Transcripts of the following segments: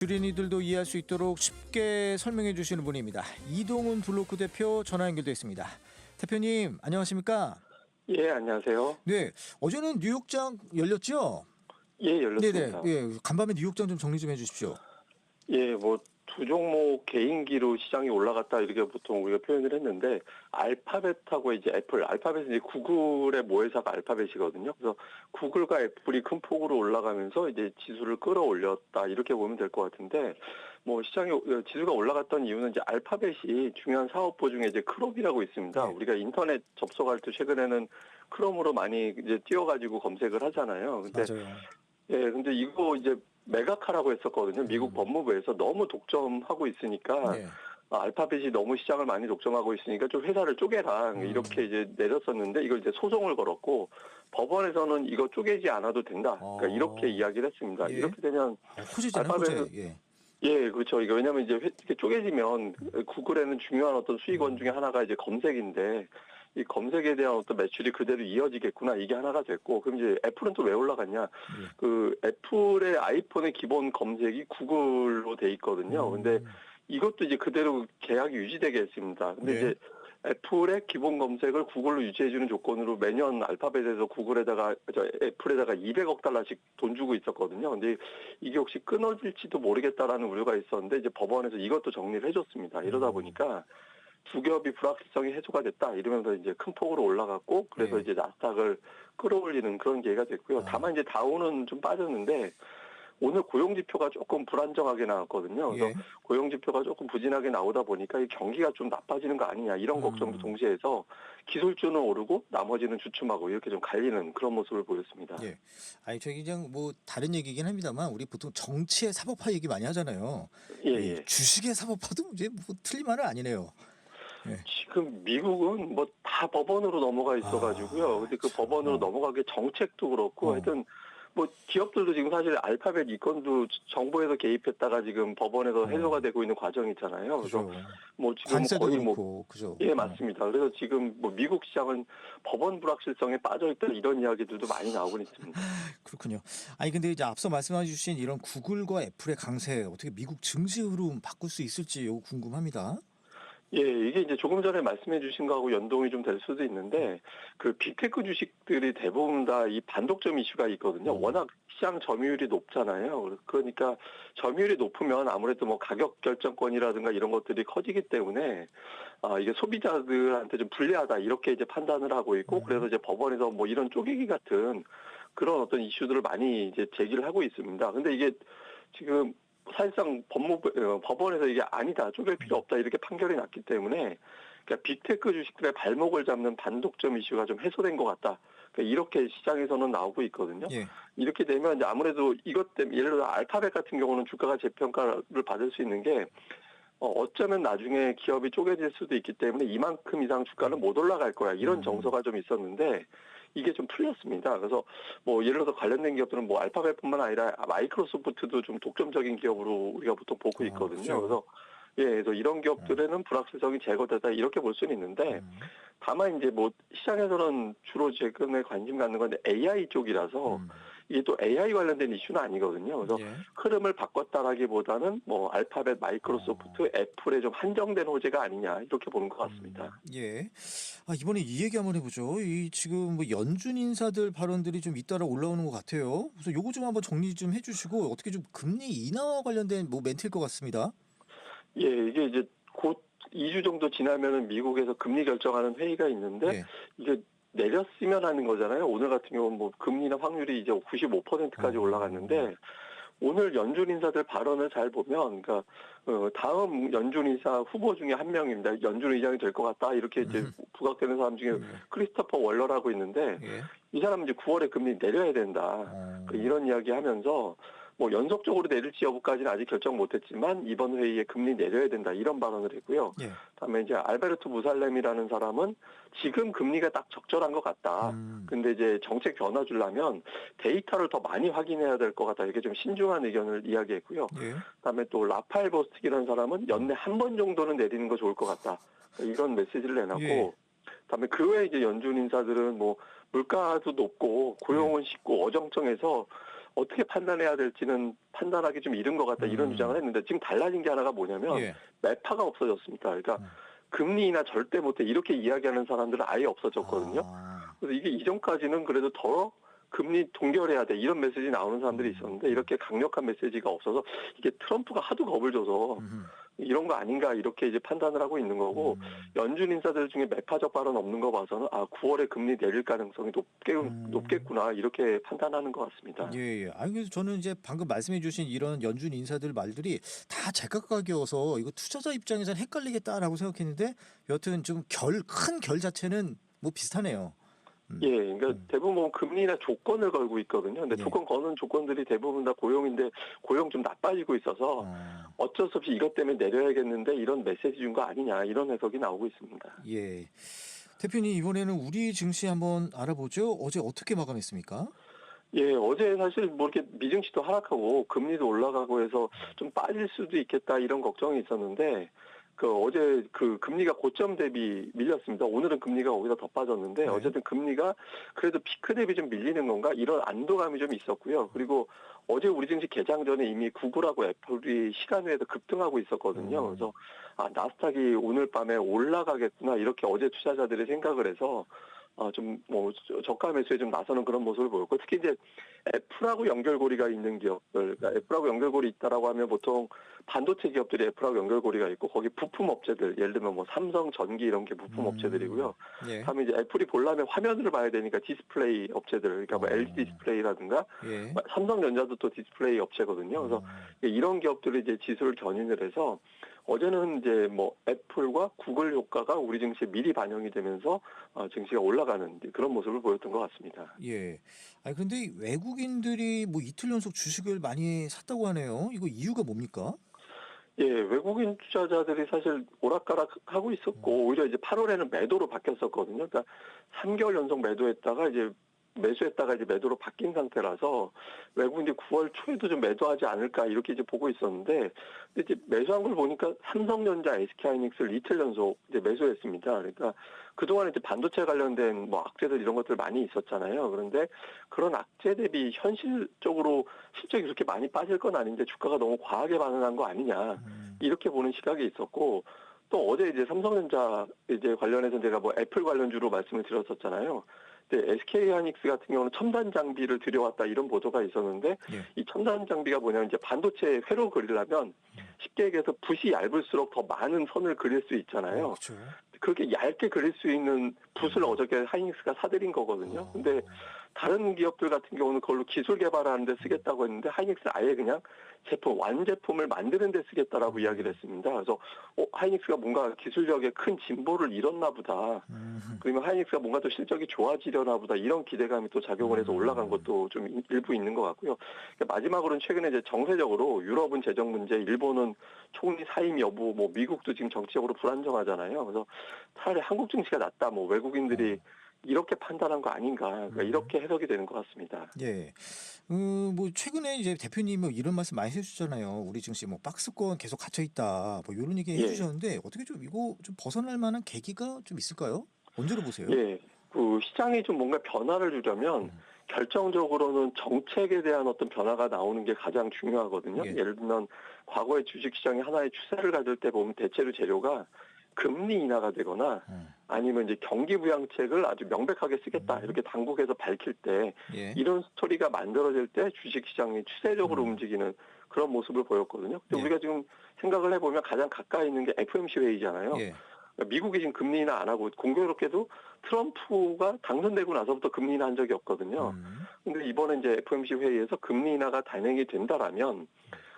주린이들도 이해할 수 있도록 쉽게 설명해 주시는 분입니다. 이동훈 블로크 대표 전화 연결돼 있습니다. 대표님 안녕하십니까? 예, 안녕하세요. 네, 어제는 뉴욕장 열렸죠? 예, 네네. 열렸습니다. 예, 간밤에 뉴욕장 좀 정리 좀 해주십시오. 예, 뭐 두 종목 개인기로 시장이 올라갔다 이렇게 보통 우리가 표현을 했는데 알파벳하고 이제 애플, 알파벳은 이제 구글의 모회사가 알파벳이거든요. 그래서 구글과 애플이 큰 폭으로 올라가면서 이제 지수를 끌어올렸다 이렇게 보면 될 것 같은데 뭐 시장이 지수가 올라갔던 이유는 이제 알파벳이 중요한 사업부 중에 이제 크롬이라고 있습니다. 네. 우리가 인터넷 접속할 때 최근에는 크롬으로 많이 이제 띄워가지고 검색을 하잖아요. 근데 맞아요. 예, 근데 이거 이제 매각하라고 했었거든요. 미국 법무부에서 너무 독점하고 있으니까 네. 알파벳이 너무 시장을 많이 독점하고 있으니까 좀 회사를 쪼개라 이렇게 이제 내렸었는데 이걸 이제 소송을 걸었고 법원에서는 이거 쪼개지 않아도 된다. 그러니까 이렇게 이야기를 했습니다. 예. 이렇게 되면 호재잖아요, 알파벳은 호재. 예. 예, 그렇죠. 이거 왜냐면 이제 이렇게 쪼개지면 구글에는 중요한 어떤 수익원 중에 하나가 이제 검색인데 이 검색에 대한 어떤 매출이 그대로 이어지겠구나 이게 하나가 됐고 그럼 이제 애플은 또 왜 올라갔냐? 예. 그 애플의 아이폰의 기본 검색이 구글로 돼 있거든요. 근데 이것도 이제 그대로 계약이 유지되게 했습니다. 근데 네. 이제 애플의 기본 검색을 구글로 유지해주는 조건으로 매년 알파벳에서 구글에다가 애플에다가 200억 달러씩 돈 주고 있었거든요. 근데 이게 혹시 끊어질지도 모르겠다라는 우려가 있었는데 이제 법원에서 이것도 정리를 해줬습니다. 이러다 보니까 두 겹이 불확실성이 해소가 됐다 이러면서 이제 큰 폭으로 올라갔고 그래서 네. 이제 나스닥을 끌어올리는 그런 계기가 됐고요. 다만 이제 다우는 좀 빠졌는데 오늘 고용지표가 조금 불안정하게 나왔거든요. 그래서 예. 고용지표가 조금 부진하게 나오다 보니까 이 경기가 좀 나빠지는 거 아니냐 이런 걱정도 동시에 해서 기술주는 오르고 나머지는 주춤하고 이렇게 좀 갈리는 그런 모습을 보였습니다. 예. 아니 저기 그냥 뭐 다른 얘기긴 합니다만 우리 보통 정치의 사법화 얘기 많이 하잖아요. 예, 이 예. 주식의 사법화도 이제 뭐 틀린 말은 아니네요. 예. 지금 미국은 뭐 다 법원으로 넘어가 있어가지고요. 근데 그 참, 법원으로 넘어가게 정책도 그렇고 하여튼 뭐 기업들도 지금 사실 알파벳 이 건도 정부에서 개입했다가 지금 법원에서 해소가 되고 있는 과정이 있잖아요. 그래서 그죠. 뭐 지금 관세도 거의 뭐 그렇고, 그죠. 예, 맞습니다. 그래서 지금 뭐 미국 시장은 법원 불확실성에 빠져있다 이런 이야기들도 많이 나오고 있습니다. 그렇군요. 아니 근데 이제 앞서 말씀해 주신 이런 구글과 애플의 강세 어떻게 미국 증시 흐름 바꿀 수 있을지 요거 궁금합니다. 예, 이게 이제 조금 전에 말씀해 주신 거하고 연동이 좀 될 수도 있는데, 그 빅테크 주식들이 대부분 다 이 반독점 이슈가 있거든요. 워낙 시장 점유율이 높잖아요. 그러니까 점유율이 높으면 아무래도 뭐 가격 결정권이라든가 이런 것들이 커지기 때문에, 이게 소비자들한테 좀 불리하다 이렇게 이제 판단을 하고 있고, 그래서 이제 법원에서 뭐 이런 쪼개기 같은 그런 어떤 이슈들을 많이 이제 제기를 하고 있습니다. 근데 이게 지금 사실상 법원에서 이게 아니다, 쪼갤 필요 없다 이렇게 판결이 났기 때문에 그러니까 빅테크 주식들의 발목을 잡는 반독점 이슈가 좀 해소된 것 같다. 그러니까 이렇게 시장에서는 나오고 있거든요. 예. 이렇게 되면 이제 아무래도 이것 때문에 예를 들어 알파벳 같은 경우는 주가가 재평가를 받을 수 있는 게 어쩌면 나중에 기업이 쪼개질 수도 있기 때문에 이만큼 이상 주가는 못 올라갈 거야. 이런 정서가 좀 있었는데 이게 좀 풀렸습니다. 그래서 뭐 예를 들어서 관련된 기업들은 뭐 알파벳뿐만 아니라 마이크로소프트도 좀 독점적인 기업으로 우리가 보통 보고 있거든요. 그죠. 그래서 예, 그래서 이런 기업들에는 불확실성이 제거되다 이렇게 볼 수는 있는데 다만 이제 뭐 시장에서는 주로 최근에 관심 갖는 건 AI 쪽이라서 이게 또 AI 관련된 이슈는 아니거든요. 그래서 예. 흐름을 바꿨다라기보다는 뭐 알파벳, 마이크로소프트, 애플에 좀 한정된 호재가 아니냐 이렇게 보는 것 같습니다. 예. 이번에 이 얘기 한번 해보죠. 이 지금 뭐 연준 인사들 발언들이 좀 잇따라 올라오는 것 같아요. 그래서 요거 좀 한번 정리 좀 해주시고 어떻게 좀 금리 인하와 관련된 뭐 멘트일 것 같습니다. 예, 이게 이제 곧 2주 정도 지나면은 미국에서 금리 결정하는 회의가 있는데 예. 이게 내렸으면 하는 거잖아요. 오늘 같은 경우는 뭐 금리나 확률이 이제 95%까지 올라갔는데 오늘 연준 인사들 발언을 잘 보면, 그러니까 다음 연준 인사 후보 중에 한 명입니다. 연준 의장이 될 것 같다 이렇게 이제 부각되는 사람 중에 크리스토퍼 월러라고 있는데 예. 이 사람은 이제 9월에 금리 내려야 된다. 이런 이야기하면서 뭐 연속적으로 내릴지 여부까지는 아직 결정 못했지만 이번 회의에 금리 내려야 된다 이런 발언을 했고요. 예. 다음에 이제 알베르토 무살렘이라는 사람은 지금 금리가 딱 적절한 것 같다. 근데 이제 정책 변화 주려면 데이터를 더 많이 확인해야 될 것 같다. 이렇게 좀 신중한 의견을 이야기했고요. 예. 그다음에 또 라파엘 보스틱이라는 사람은 연내 한 번 정도는 내리는 거 좋을 것 같다. 이런 메시지를 내놨고. 예. 그다음에 그 외에 이제 연준 인사들은 뭐 물가도 높고 고용은 쉽고 어정쩡해서 어떻게 판단해야 될지는 판단하기 좀 이른 것 같다 이런 주장을 했는데 지금 달라진 게 하나가 뭐냐면 예. 매파가 없어졌습니다. 그러니까 음. 금리 인하 절대 못해 이렇게 이야기하는 사람들은 아예 없어졌거든요. 아. 그래서 이게 이전까지는 그래도 더 금리 동결해야 돼 이런 메시지 나오는 사람들이 있었는데 이렇게 강력한 메시지가 없어서 이게 트럼프가 하도 겁을 줘서 음흠. 이런 거 아닌가 이렇게 이제 판단을 하고 있는 거고 연준 인사들 중에 매파적 발언 없는 거 봐서는 9월에 금리 내릴 가능성이 높겠구나 이렇게 판단하는 것 같습니다. 예. 아니 그래서 저는 이제 방금 말씀해 주신 이런 연준 인사들 말들이 다 제각각이어서 이거 투자자 입장에서는 헷갈리겠다라고 생각했는데 여튼 좀 큰 결 자체는 뭐 비슷하네요. 예, 그러니까 대부분 보면 금리나 조건을 걸고 있거든요. 근데 예. 조건 거는 조건들이 대부분 다 고용인데 고용 좀 나빠지고 있어서 어쩔 수 없이 이것 때문에 내려야겠는데 이런 메시지 준 거 아니냐 이런 해석이 나오고 있습니다. 예. 대표님 이번에는 우리 증시 한번 알아보죠. 어제 어떻게 마감했습니까? 예, 어제 사실 뭐 이렇게 미증시도 하락하고 금리도 올라가고 해서 좀 빠질 수도 있겠다 이런 걱정이 있었는데 어제 금리가 고점 대비 밀렸습니다. 오늘은 금리가 거기다 더 빠졌는데 네. 어쨌든 금리가 그래도 피크 대비 좀 밀리는 건가 이런 안도감이 좀 있었고요. 그리고 어제 우리 증시 개장 전에 이미 구글하고 애플이 시간외에도 급등하고 있었거든요. 그래서 나스닥이 오늘 밤에 올라가겠구나 이렇게 어제 투자자들이 생각을 해서 좀 저가 매수에 좀 나서는 그런 모습을 보였고 특히 이제 애플하고 연결고리가 있는 기업들, 그러니까 애플하고 연결고리 있다라고 하면 보통 반도체 기업들이 애플하고 연결고리가 있고 거기 부품 업체들, 예를 들면 뭐 삼성 전기 이런 게 부품 업체들이고요. 예. 다음에 이제 애플이 보려면 화면을 봐야 되니까 디스플레이 업체들, 그러니까 뭐 LG 디스플레이라든가 예. 삼성전자도 또 디스플레이 업체거든요. 그래서 이런 기업들이 이제 지수를 견인을 해서 어제는 이제 뭐 애플과 구글 효과가 우리 증시에 미리 반영이 되면서 증시가 올라가는 그런 모습을 보였던 것 같습니다. 예. 아니 근데 외국인들이 뭐 이틀 연속 주식을 많이 샀다고 하네요. 이거 이유가 뭡니까? 예, 외국인 투자자들이 사실 오락가락하고 있었고 오히려 이제 8월에는 매도로 바뀌었었거든요. 그러니까 3개월 연속 매도했다가 이제 매수했다가 이제 매도로 바뀐 상태라서 외국인들이 9월 초에도 좀 매도하지 않을까 이렇게 이제 보고 있었는데 근데 이제 매수한 걸 보니까 삼성전자, SK하이닉스를 이틀 연속 이제 매수했습니다. 그러니까 그동안에 이제 반도체 관련된 뭐 악재들 이런 것들 많이 있었잖아요. 그런데 그런 악재 대비 현실적으로 실적이 그렇게 많이 빠질 건 아닌데 주가가 너무 과하게 반응한 거 아니냐 이렇게 보는 시각이 있었고 또 어제 이제 삼성전자 이제 관련해서 제가 뭐 애플 관련주로 말씀을 드렸었잖아요. 근데 SK하이닉스 같은 경우는 첨단 장비를 들여왔다 이런 보도가 있었는데 예. 이 첨단 장비가 뭐냐면 이제 반도체 회로 그리려면 쉽게 얘기해서 붓이 얇을수록 더 많은 선을 그릴 수 있잖아요. 그렇죠. 그렇게 얇게 그릴 수 있는 붓을 어저께 하이닉스가 사들인 거거든요. 근데 다른 기업들 같은 경우는 그걸로 기술 개발하는 데 쓰겠다고 했는데 하이닉스는 아예 그냥 완제품을 만드는 데 쓰겠다라고 이야기를 했습니다. 그래서 하이닉스가 뭔가 기술력에 큰 진보를 이뤘나 보다. 그러면 하이닉스가 뭔가 또 실적이 좋아지려나 보다 이런 기대감이 또 작용을 해서 올라간 것도 좀 일부 있는 것 같고요. 마지막으로는 최근에 이제 정세적으로 유럽은 재정 문제, 일본은 총리 사임 여부, 뭐 미국도 지금 정치적으로 불안정하잖아요. 그래서 차라리 한국 증시가 낫다, 뭐 외국인들이 이렇게 판단한 거 아닌가, 그러니까 이렇게 해석이 되는 것 같습니다. 예. 뭐 최근에 이제 대표님 뭐 이런 말씀 많이 해주셨잖아요. 우리 증시 뭐 박스권 계속 갇혀 있다. 뭐 이런 얘기 예. 해주셨는데 어떻게 좀 이거 좀 벗어날 만한 계기가 좀 있을까요? 언제로 보세요? 예, 시장이 좀 뭔가 변화를 주려면 결정적으로는 정책에 대한 어떤 변화가 나오는 게 가장 중요하거든요. 예. 예를 들면 과거의 주식시장이 하나의 추세를 가질 때 보면 대체로 재료가 금리 인하가 되거나 아니면 이제 경기 부양책을 아주 명백하게 쓰겠다 이렇게 당국에서 밝힐 때 예. 이런 스토리가 만들어질 때 주식시장이 추세적으로 움직이는 그런 모습을 보였거든요. 근데 예. 우리가 지금 생각을 해보면 가장 가까이 있는 게 FOMC 회의잖아요. 예. 미국이 지금 금리 인하 안 하고 공교롭게도 트럼프가 당선되고 나서부터 금리 인하 한 적이 없거든요. 근데 이번에 이제 FOMC 회의에서 금리 인하가 단행이 된다라면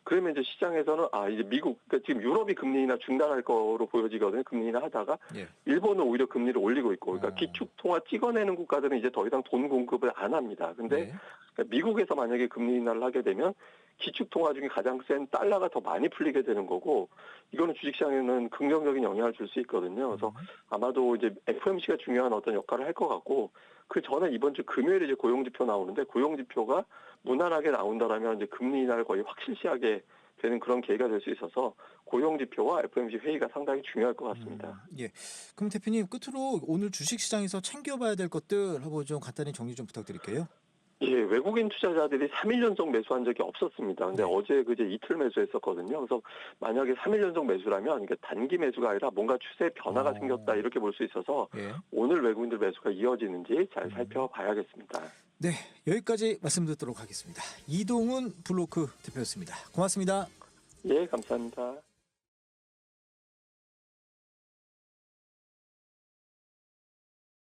그러면 이제 시장에서는 이제 그러니까 지금 유럽이 금리 인하 중단할 거로 보여지거든요. 금리 인하 하다가 예. 일본은 오히려 금리를 올리고 있고 그러니까 기축 통화 찍어내는 국가들은 이제 더 이상 돈 공급을 안 합니다. 근데 예. 그러니까 미국에서 만약에 금리 인하를 하게 되면 기축 통화 중에 가장 센 달러가 더 많이 풀리게 되는 거고 이거는 주식시장에는 긍정적인 영향을 줄 수 있거든요. 그래서 아마도 이제 FOMC가 중요한 어떤 역할을 할 것 같고 그 전에 이번 주 금요일에 이제 고용지표 나오는데 고용지표가 무난하게 나온다라면 이제 금리 인하를 거의 확실시하게 되는 그런 계기가 될 수 있어서 고용지표와 FOMC 회의가 상당히 중요할 것 같습니다. 예. 그럼 대표님 끝으로 오늘 주식시장에서 챙겨봐야 될 것들 하고 좀 간단히 정리 좀 부탁드릴게요. 예, 외국인 투자자들이 3일 연속 매수한 적이 없었습니다. 근데 네. 어제 그제 이틀 매수했었거든요. 그래서 만약에 3일 연속 매수라면 이게 단기 매수가 아니라 뭔가 추세 변화가 생겼다 이렇게 볼 수 있어서 예. 오늘 외국인들 매수가 이어지는지 잘 살펴봐야겠습니다. 네, 여기까지 말씀 듣도록 하겠습니다. 이동훈 블로크 대표였습니다. 고맙습니다. 예, 감사합니다.